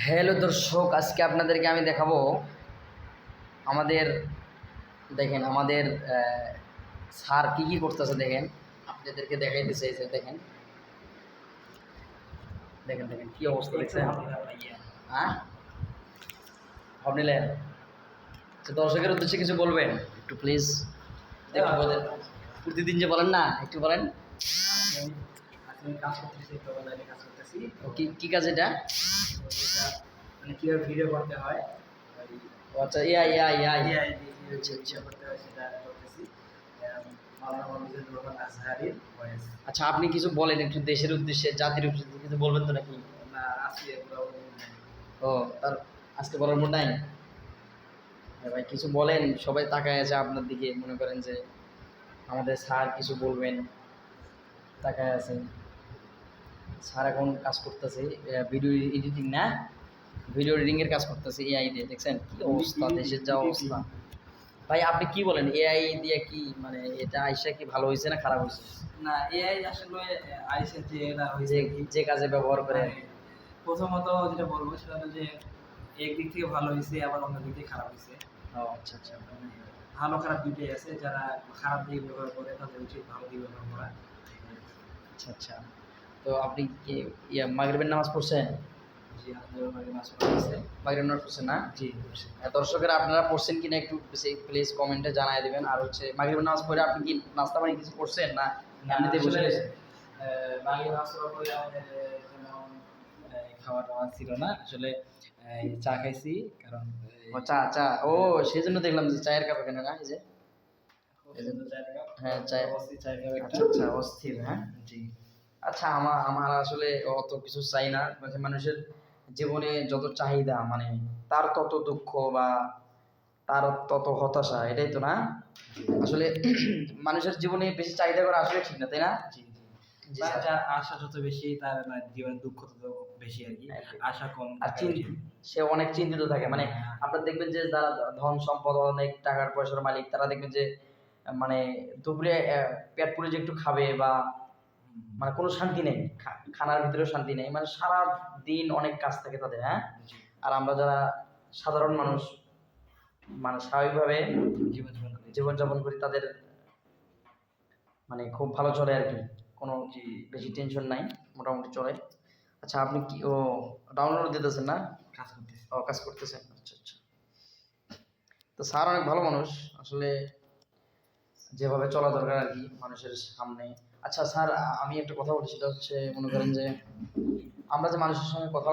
Hello দর্শক, আজকে আপনাদেরকে আমি দেখাবো আমাদের দেখেন আমাদের স্যার কি কি করতেছে। দেখেন আপনাদেরকে দেখাইতে চাইছে। দেখেন দেখেন দেখেন কি অবস্থা দেখছেন। হ্যাঁ ভাব নিলেন। তো দর্শকের উদ্দেশ্যে কিছু বলবেন একটু প্লিজ, একটু বলেন। প্রতিদিন যে বলেন না, একটু বলেন। কাজ করতেছি, অনলাইনে কাজ করতেছি। কি কি কাজ এটা? মানে কিভাবে ভিডিও করতে হয়, আচ্ছা, এআই এআই এআই। এআই দিয়ে আচ্ছা কিভাবে আচ্ছা ভিডিও করতে হয় সেটা করতেছি। মাওলানা মফিজুর রহমান আজহারীর ভয়েস। আচ্ছা, আপনি কিছু বলেন একটু দেশের উদ্দেশ্যে, জাতির উদ্দেশ্যে কিছু বলবেন তো নাকি? না, আজকে পুরো ও, তার আজকে বলার মুড নাই? হ্যাঁ ভাই, কিছু বলেন। সবাই তাকায় আছে আপনার দিকে, মনে করেন যে আমাদের স্যার কিছু বলবেন, তাকায় আছে। স্যার এখন কাজ করতেছে ভিডিও এডিটিং, না ভিডিও এডিটিং এর কাজ করতেছে এআই দিয়ে। দেখছেন কি অবস্থা, দেশের যা অবস্থা। ভাই আপনি কি বলেন, এআই দিয়ে কি মানে এটা আইসা কি ভালো হয়েছে না খারাপ হয়েছে? না, এআই আসলে আইসে যে এটা যে হয়েছে কি, যে কাজে ব্যবহার করে। মানে প্রথমত যেটা বলবো সেটা হলো যে একদিক থেকে ভালো হয়েছে, আবার অন্য দিক থেকে খারাপ হয়েছে। ও আচ্ছা আচ্ছা। মানে ভালো খারাপ দুইটাই আছে। যারা খারাপ দিকে ব্যবহার করে তাদের উচিত ভালো দিকে ব্যবহার করা। আচ্ছা আচ্ছা। তো আপনি কি মাগরিবের নামাজ পড়ছেন? জি, আপনাদের বাড়ি মাছ পড়া হয়েছে। মাগরিবের নামাজ পড়ছেন না? জি, অবশ্যই। দর্শকেরা আপনারা পড়ছেন কিনা একটু প্লিজ কমেন্টে জানাই দিবেন। আর হচ্ছে মাগরিবের নামাজ পড়ে আপনি কি নাস্তা পানি কিছু করছেন না এমনিতেই বসে রয়েছেন? বাঙালি মাছ পড়ার পরে আমাদের তেমন খাওয়া দাওয়া ছিল না আসলে। চা খাইছি, কারণ ও চা চা, ও সেই জন্য দেখলাম যে চায়ের কাপ এখানে, না এই যে। হ্যাঁ চায়। আচ্ছা আচ্ছা, অস্থির। হ্যাঁ জি। আচ্ছা, আমার আসলে অত কিছু চাই না। মানে মানুষের জীবনে যত চাহিদা, মানে তার তত দুঃখ বা তার তত হতাশা, এটাই তো না আসলে। মানুষের জীবনে বেশি চাহিদা করা আসলে ঠিক না, তাই না? জি, জি। জি বা স্যার। যার আশা যত বেশি তার মানে জীবনের দুঃখ তত বেশি আরকি। আশা কম আর থাকা উচিত। সে অনেক চিন্তিত থাকে। মানে হ্যাঁ। আপনারা দেখবেন যে যারা ধন সম্পদ, অনেক টাকার পয়সার মালিক, তারা দেখবেন যে মানে দুপুরে পেট পুরে যে একটু খাবে বা মানে কোনো শান্তি নেই, খানার ভিতরেও শান্তি নেই, মানে সারা দিন অনেক কাজ থাকে তাদের। হ্যাঁ, জি। আর আমরা যারা সাধারণ মানুষ, মানে স্বাভাবিকভাবে জীবনযাপন করি। জীবনযাপন করি, তাদের মানে খুব ভালো চলে আর কি। কোনো জি। বেশি টেনশন নাই, মোটামুটি চলে। আচ্ছা, আপনি কি ডাউনলোড দিতেছেন না? কাজ করতেছি। ও কাজ করতেছেন, আচ্ছা আচ্ছা। তো স্যার অনেক ভালো মানুষ আসলে, যেভাবে চলা দরকার আর কি মানুষের সামনে। আচ্ছা স্যার, আমি একটা কথা বলি, সেটা হচ্ছে মনে করেন যে আমরা যে মানুষের সঙ্গে কথা